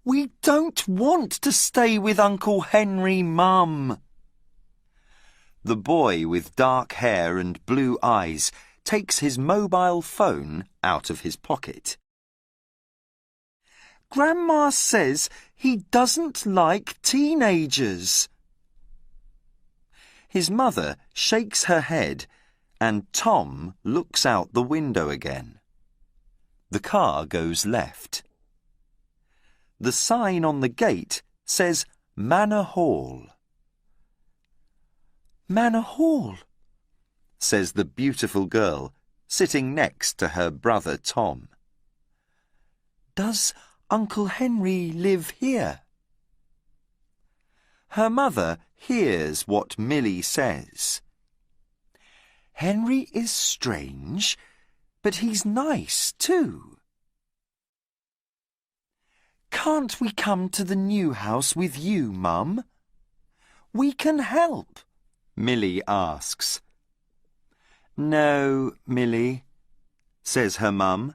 We don't want to stay with Uncle Henry, Mum. The boy with dark hair and blue eyes takes his mobile phone out of his pocket. Grandma says he doesn't like teenagers. His mother shakes her head and Tom looks out the window again. The car goes left. The sign on the gate says Manor Hall. Manor Hall, says the beautiful girl sitting next to her brother Tom. Does Uncle Henry live here? Her mother hears what Millie says. Henry is strange, but he's nice too. Can't we come to the new house with you, Mum? We can help, Millie asks. No, Millie, says her mum.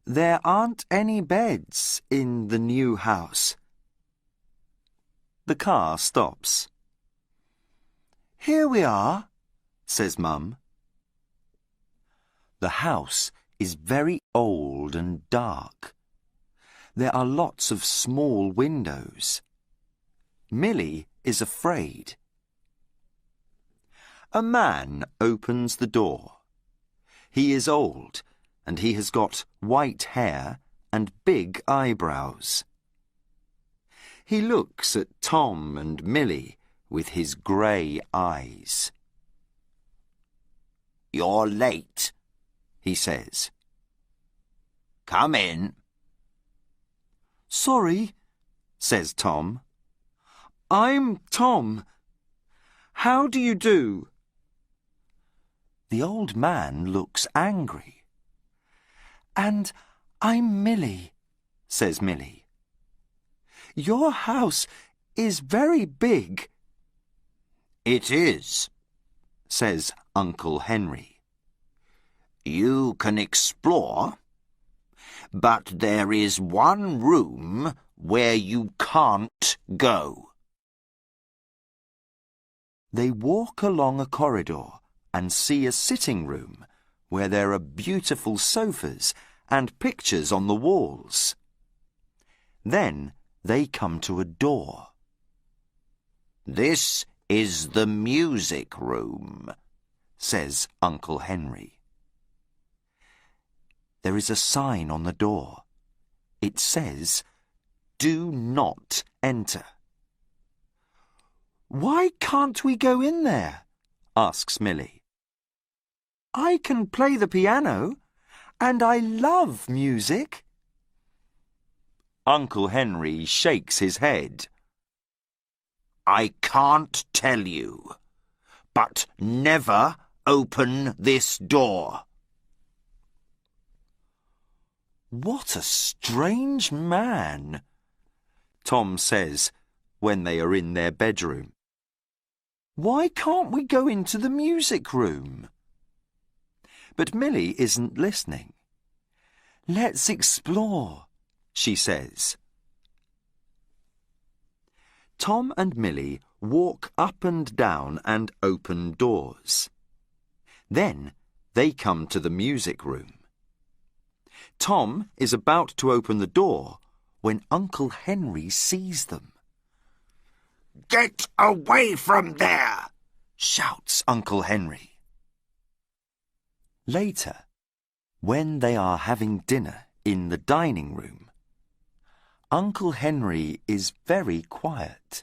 There aren't any beds in the new house. The car stops. Here we are, says Mum. The house is very old and dark. There are lots of small windows. Millie is afraid. A man opens the door. He is old and he has got white hair and big eyebrows. He looks at Tom and Millie with his grey eyes. You're late, he says. Come in. Sorry, says Tom. I'm Tom. How do you do? The old man looks angry. And I'm Millie, says Millie. Your house is very big. It is, says Uncle Henry. You can explore, but there is one room where you can't go. They walk along a corridor and see a sitting room where there are beautiful sofas and pictures on the walls. Then they come to a door. This is the music room, says Uncle Henry. There is a sign on the door. It says, "Do not enter." Why can't we go in there? Asks Millie. I can play the piano, and I love music. Uncle Henry shakes his head. I can't tell you, but never open this door. What a strange man, Tom says when they are in their bedroom. Why can't we go into the music room? But Millie isn't listening. Let's explore, she says. Tom and Millie walk up and down and open doors. Then they come to the music room. Tom is about to open the door when Uncle Henry sees them. Get away from there, shouts Uncle Henry. Later, when they are having dinner in the dining room, Uncle Henry is very quiet.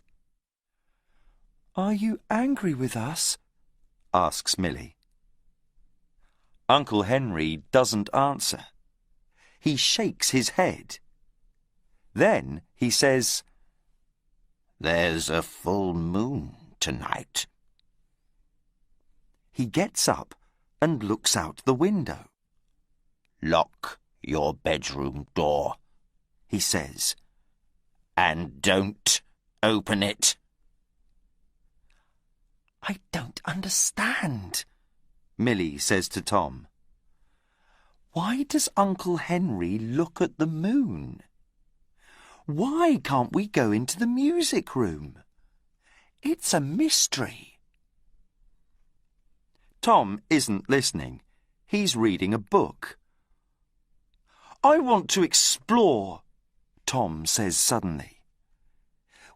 Are you angry with us? Asks Millie. Uncle Henry doesn't answer. He shakes his head. Then he says, There's a full moon tonight. He gets up and looks out the window. Lock your bedroom door, he says, and don't open it. I don't understand, Millie says to Tom. Why does Uncle Henry look at the moon? Why can't we go into the music room? It's a mystery. Tom isn't listening. He's reading a book. I want to explore, Tom says suddenly.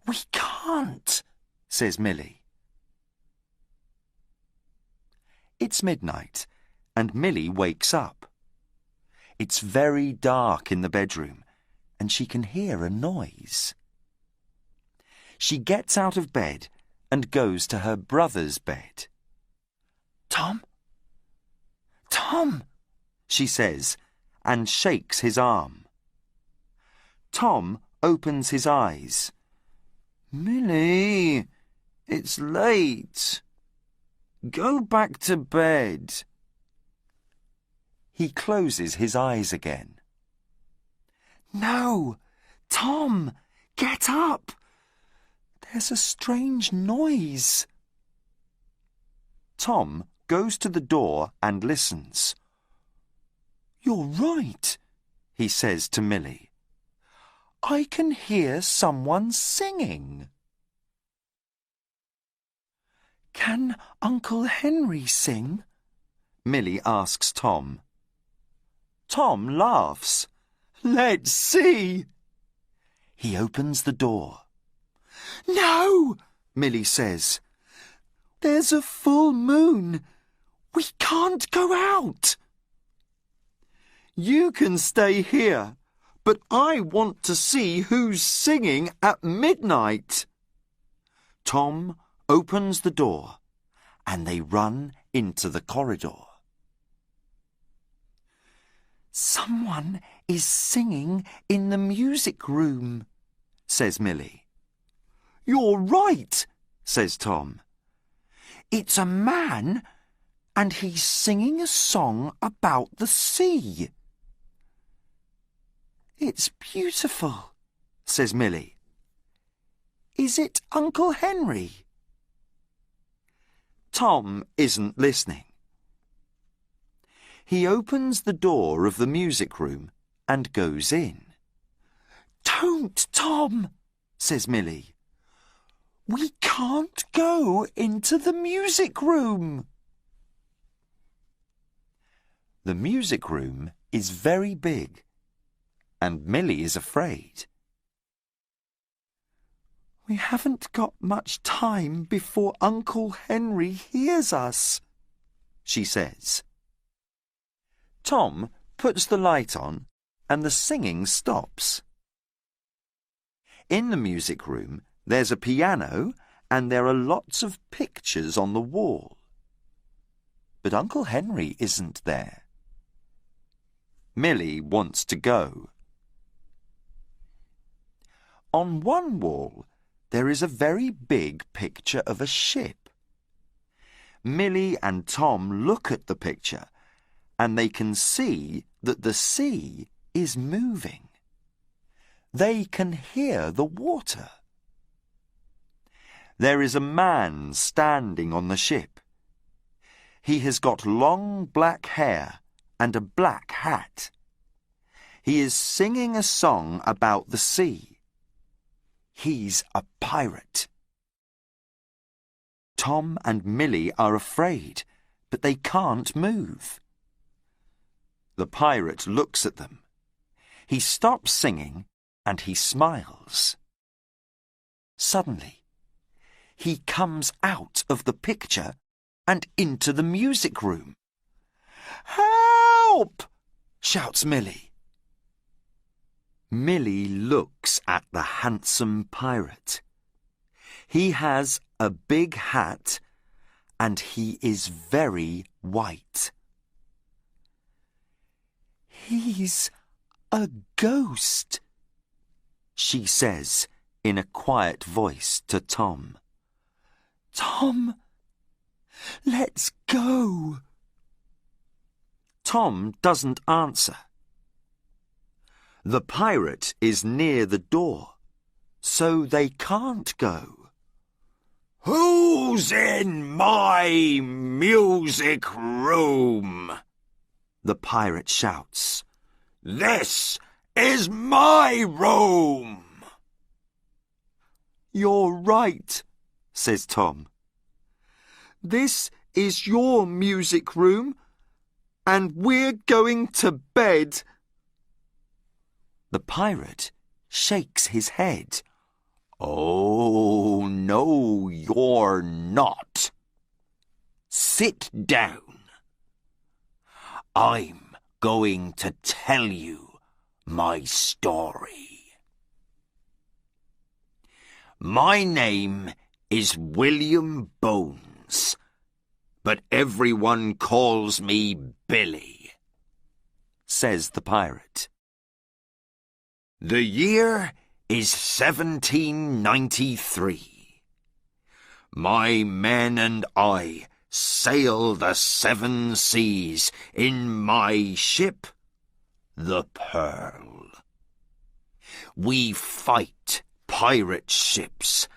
We can't, says Millie. It's midnight, and Millie wakes up. It's very dark in the bedroom, and she can hear a noise. She gets out of bed and goes to her brother's bed. Tom? Tom, she says, and shakes his arm. Tom opens his eyes. Millie, it's late. Go back to bed. He closes his eyes again. No, Tom, get up. There's a strange noise. Tom goes to the door and listens. You're right, he says to Millie. I can hear someone singing. Can Uncle Henry sing? Millie asks Tom. Tom laughs. Let's see. He opens the door. No, Millie says. There's a full moon. We can't go out. You can stay here, but I want to see who's singing at midnight. Tom opens the door, and they run into the corridor. Someone is singing in the music room, says Millie. You're right, says Tom. It's a man, and he's singing a song about the sea. It's beautiful, says Millie. Is it Uncle Henry? Tom isn't listening. He opens the door of the music room and goes in. Don't, Tom, says Millie. We can't go into the music room. The music room is very big, and Millie is afraid. We haven't got much time before Uncle Henry hears us, she says. Tom puts the light on and the singing stops. In the music room, there's a piano and there are lots of pictures on the wall. But Uncle Henry isn't there. Millie wants to go. On one wall, there is a very big picture of a ship. Millie and Tom look at the picture, and they can see that the sea is moving. They can hear the water. There is a man standing on the ship. He has got long black hair and a black hat. He is singing a song about the sea. He's a pirate. Tom and Millie are afraid, but they can't move. The pirate looks at them. He stops singing and he smiles. Suddenly, he comes out of the picture and into the music room. Help! Shouts Millie. Millie looks at the handsome pirate. He has a big hat and he is very white. He's a ghost, she says in a quiet voice to Tom. Tom, let's go. Tom doesn't answer. The pirate is near the door, so they can't go. Who's in my music room? The pirate shouts. This is my room. You're right, says Tom. This is your music room, and we're going to bed. The pirate shakes his head. Oh, no, you're not. Sit down. I'm going to tell you my story. My name is William Bones, but everyone calls me Billy, says the pirate. The year is 1793. My men and I sail the 7 seas in my ship, the Pearl. We fight pirate ships,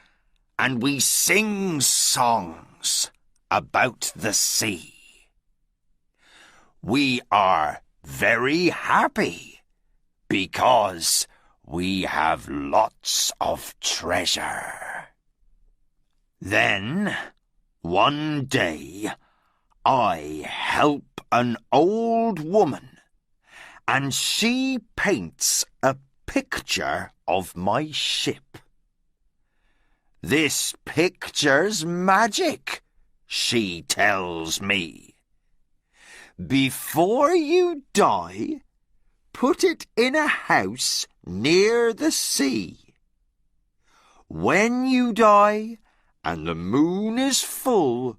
and we sing songs about the sea. We are very happy because we have lots of treasure. Then, one day, I help an old woman, and she paints a picture of my ship. This picture's magic, she tells me. Before you die, put it in a house near the sea. When you die and the moon is full,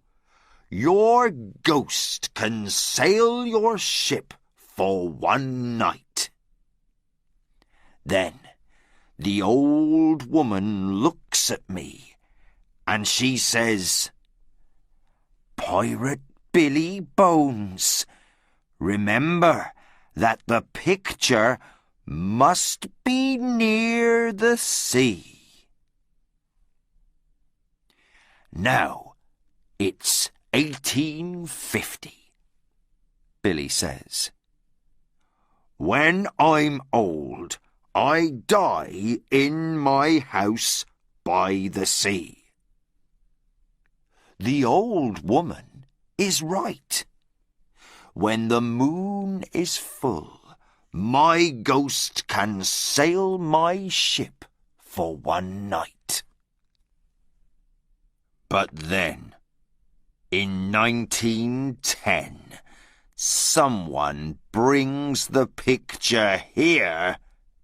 your ghost can sail your ship for one night. Then the old woman looks at me and she says, Pirate Billy Bones, remember that the picture must be near the sea. Now it's 1850, Billy says. When I'm old, I die in my house by the sea. The old woman is right. When the moon is full, my ghost can sail my ship for one night. But then, in 1910, someone brings the picture here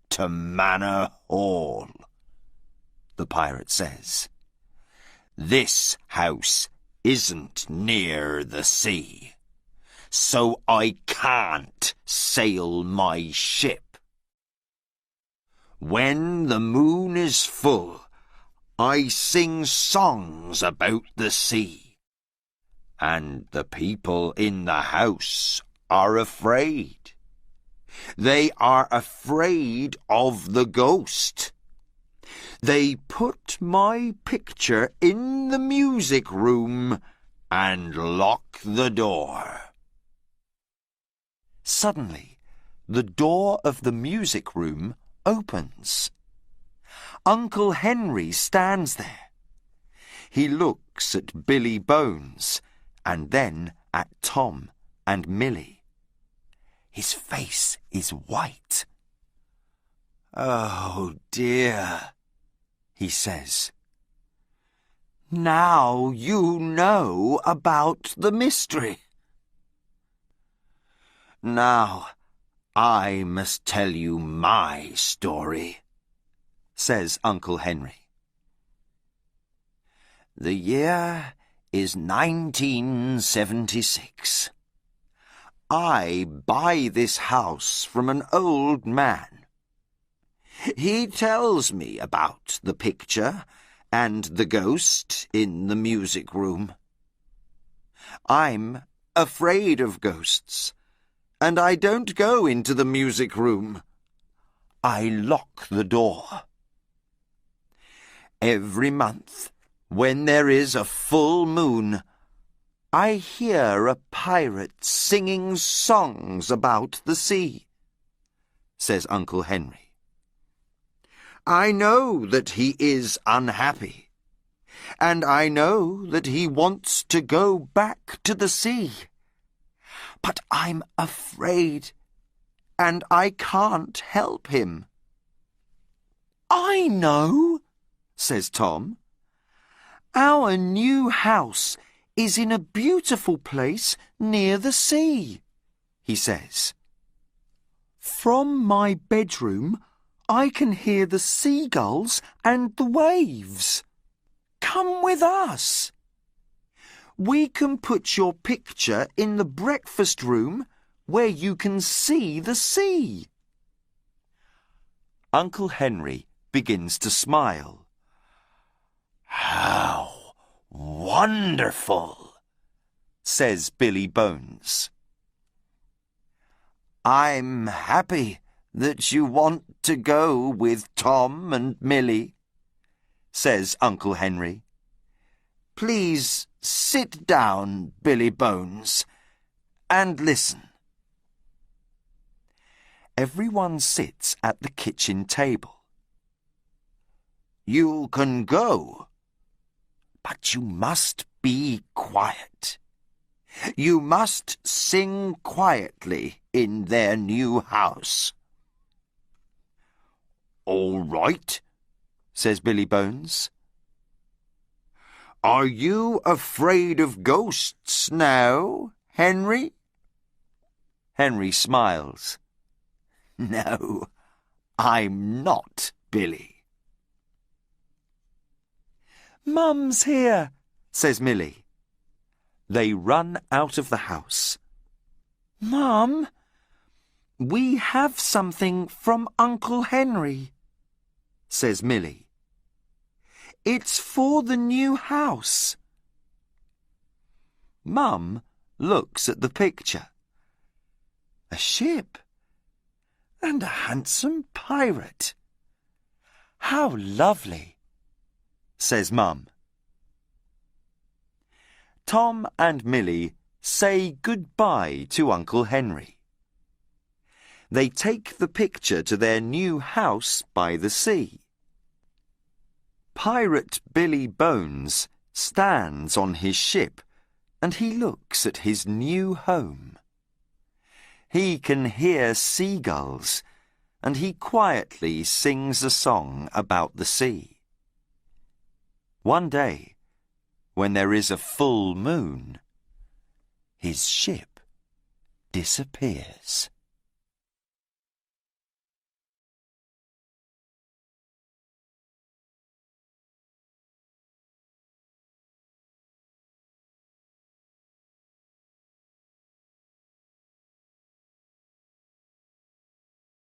to Manor Hall, the pirate says. This house isn't near the sea, so I can't sail my ship. When the moon is full, I sing songs about the sea, and the people in the house are afraid. They are afraid of the ghost. They put my picture in the music room and lock the door. Suddenly, the door of the music room opens. Uncle Henry stands there. He looks at Billy Bones and then at Tom and Millie. His face is white. Oh dear, he says. Now you know about the mystery. Now I must tell you my story, says Uncle Henry. The year is 1976. I buy this house from an old man. He tells me about the picture and the ghost in the music room. I'm afraid of ghosts, and I don't go into the music room. I lock the door. Every month, when there is a full moon, I hear a pirate singing songs about the sea, says Uncle Henry. I know that he is unhappy, and I know that he wants to go back to the sea. But I'm afraid, and I can't help him." "I know," says Tom. "Our new house is in a beautiful place near the sea," he says. "From my bedroom, I can hear the seagulls and the waves. Come with us. We can put your picture in the breakfast room where you can see the sea." Uncle Henry begins to smile. "How wonderful," says Billy Bones. "I'm happy that you want to go with Tom and Millie," says Uncle Henry. "Please sit down, Billy Bones, and listen." Everyone sits at the kitchen table. "You can go, but you must be quiet. You must sing quietly in their new house." "All right," says Billy Bones. "Are you afraid of ghosts now, Henry?" Henry smiles. "No, I'm not, Billy." "Mum's here," says Millie. They run out of the house. "Mum, we have something from Uncle Henry," says Millie. "It's for the new house." Mum looks at the picture. A ship and a handsome pirate. "How lovely," says Mum. Tom and Millie say goodbye to Uncle Henry. They take the picture to their new house by the sea. Pirate Billy Bones stands on his ship and he looks at his new home. He can hear seagulls and he quietly sings a song about the sea. One day, when there is a full moon, his ship disappears.